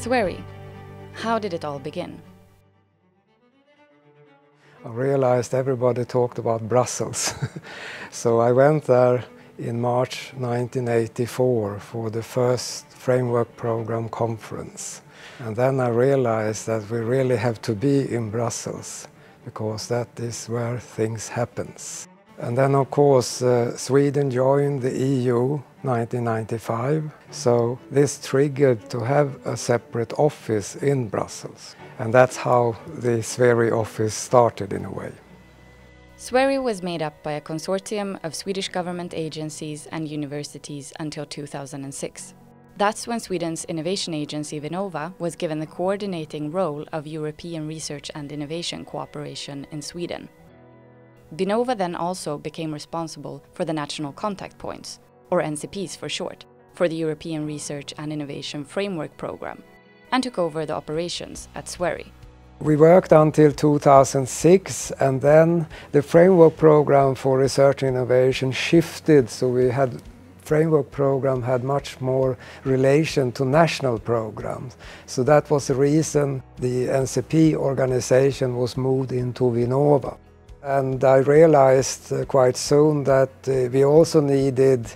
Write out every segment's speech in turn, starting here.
SWERI. How did it all begin? I realized everybody talked about Brussels. So I went there in March 1984 for the first framework program conference. And then I realized that we really have to be in Brussels because that is where things happen. And then of course Sweden joined the EU 1995. So this triggered to have a separate office in Brussels. And that's how the SWERI office started in a way. SWERI was made up by a consortium of Swedish government agencies and universities until 2006. That's when Sweden's innovation agency Vinnova was given the coordinating role of European research and innovation cooperation in Sweden. Vinnova then also became responsible for the national contact points, or NCPs for short, for the European Research and Innovation Framework Programme, and took over the operations at SWERI. We worked until 2006, and then the framework program for research and innovation shifted, so we had framework program had much more relation to national programs. So that was the reason the NCP organization was moved into Vinnova. And I realized quite soon that we also needed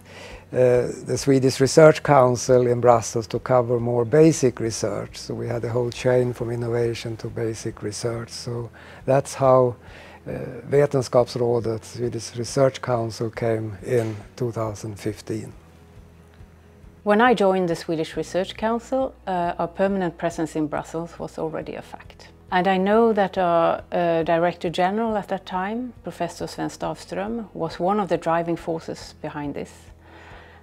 the Swedish Research Council in Brussels to cover more basic research. So we had a whole chain from innovation to basic research. So that's how Vetenskapsrådet, Swedish Research Council, came in 2015. When I joined the Swedish Research Council, our permanent presence in Brussels was already a fact. And I know that our Director General at that time, Professor Sven Stavström, was one of the driving forces behind this.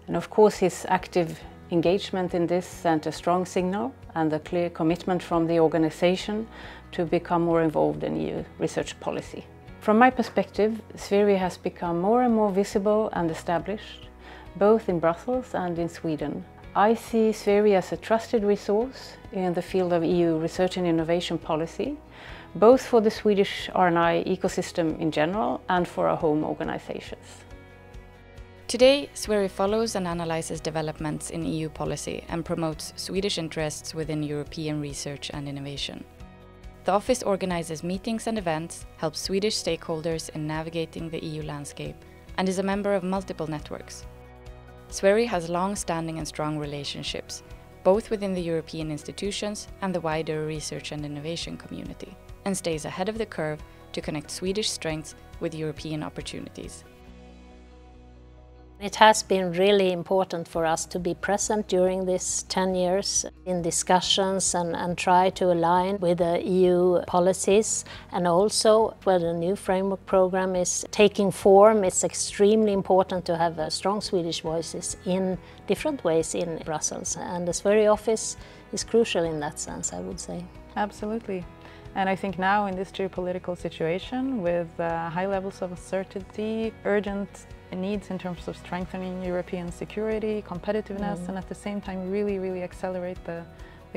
And of course his active engagement in this sent a strong signal and a clear commitment from the organization to become more involved in EU research policy. From my perspective, SWERI has become more and more visible and established, both in Brussels and in Sweden. I see SWERI as a trusted resource in the field of EU research and innovation policy, both for the Swedish R&I ecosystem in general and for our home organizations. Today, SWERI follows and analyzes developments in EU policy and promotes Swedish interests within European research and innovation. The office organizes meetings and events, helps Swedish stakeholders in navigating the EU landscape, and is a member of multiple networks. SWERI has long-standing and strong relationships, both within the European institutions and the wider research and innovation community, and stays ahead of the curve to connect Swedish strengths with European opportunities. It has been really important for us to be present during these 10 years in discussions and try to align with the EU policies, and also where the new framework program is taking form. It's extremely important to have strong Swedish voices in different ways in Brussels, and the SWERI office is crucial in that sense, I would say. Absolutely. And I think now in this geopolitical situation with high levels of uncertainty, urgent needs in terms of strengthening European security, competitiveness, and at the same time really accelerate the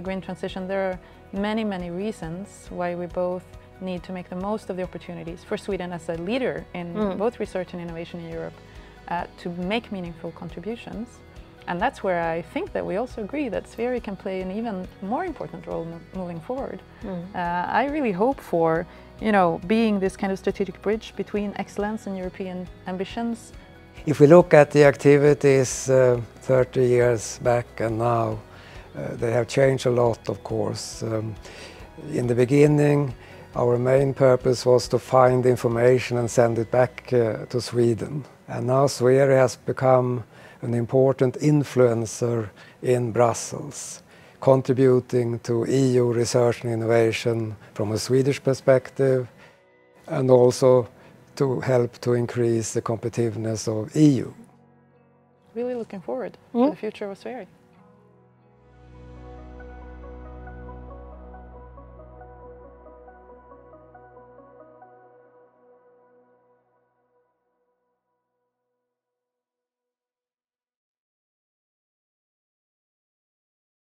green transition, there are many reasons why we both need to make the most of the opportunities for Sweden as a leader in both research and innovation in Europe to make meaningful contributions. And that's where I think that we also agree that SWERI can play an even more important role moving forward. I really hope for, being this kind of strategic bridge between excellence and European ambitions. If we look at the activities 30 years back and now, they have changed a lot, of course. In the beginning, our main purpose was to find information and send it back to Sweden. And now SWERI has become an important influencer in Brussels, contributing to EU research and innovation from a Swedish perspective, and also to help to increase the competitiveness of EU. Really looking forward to the future of SWERI.